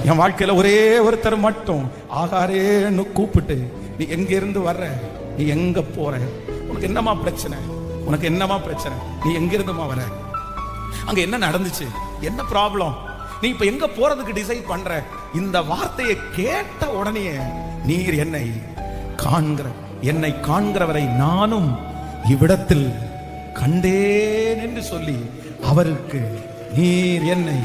என் வாழ்க்கையில ஒரே ஒருத்தர் மட்டும் ஆகாரேன்னு கூப்பிட்டு, நீ எங்க இருந்து வர்ற, நீ எங்க போற, உனக்கு என்னமா பிரச்சனை, உனக்கு என்னமா பிரச்சனை, நீ எங்க இருந்துமா வர, அங்க என்ன நடந்துச்சு, என்ன ப்ராப்ளம், நீ இப்ப எங்க போறதுக்கு டிசைட் பண்ற, இந்த வார்த்தையை கேட்ட உடனே நீர் என்னை காண்கிற, என்னை காண்கிறவரை நானும் இவ்விடத்தில் கண்டேன் என்று சொல்லி அவருக்கு நீர் என்னை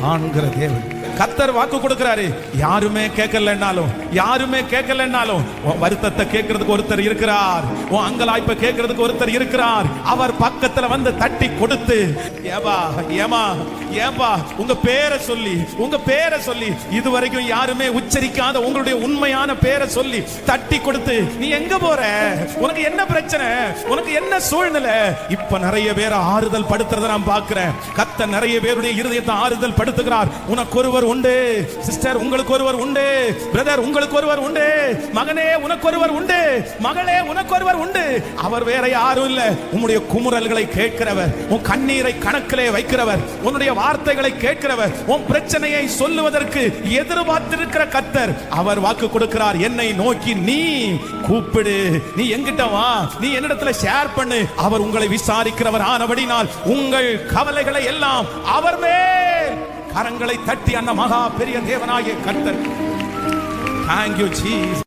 காண்கிற தேவன். கர்த்தர் வாக்கு கொடுக்கிறாரு. யாருமே கேட்கலன்னாலும், யாருமே கேட்கலன்னாலும் உன் வருத்தத்தை கேட்கறதுக்கு ஒருத்தர் இருக்கிறார், உன் அங்கலாய்ப்பை கேட்கறதுக்கு ஒருத்தர் இருக்கிறார். அவர் பக்கத்துல வந்து தட்டி கொடுத்து, ஏபா ஏமா ஏபா உங்க பேரை சொல்லி, உங்க பேரை சொல்லி, இதுவரைக்கும் யாருமே உச்சரிக்காத உங்களுடைய உண்மையான பேரை சொல்லி தட்டி கொடுத்து, நீ எங்க போற, உனக்கு என்ன பிரச்சனை, உனக்கு என்ன சூழ்நிலை, இப்ப நிறைய பேரை ஆறுதல் படுத்துறத நான் பார்க்கிறேன். கர்த்தர் நிறைய பேருடைய இருதயத்தை ஆறுதல் படுத்துகிறார். உனக்கு ஒருவர் உண்டு சிஸ்டர், உங்களுக்கு ஒருவர் உண்டு பிரதர், உங்களுக்கு ஒருவர் உண்டு மகனே, உனக்கு ஒருவர் உண்டு மகளே, உனக்கு ஒருவர் உண்டு. அவர் வேற யாரும் இல்ல, உன்னுடைய குமுறல்களை கேட்கிறவர், உன் கண்ணீரை கணக்கிலே வைக்கிறவர், உன்னுடைய வார்த்தைகளை கேட்கிறவர், உன் பிரச்சனையை சொல்லுவதற்கு எதிர்பார்த்திருக்கிற கர்த்தர். அவர் வாக்கு கொடுக்கிறார், என்னை நோக்கி நீ கூப்பிடு, நீ எங்கிட்ட வா, நீ என்னிடத்துல ஷேர் பண்ணு. அவர் உங்களை விசாரிக்கிறவர் ஆனபடினால் உங்கள் கவலைகளை எல்லாம் அவர் மேல் கரங்களை தட்டி அந்த மகா பெரிய தேவனாகிய கர்த்தர். Thank you Jesus.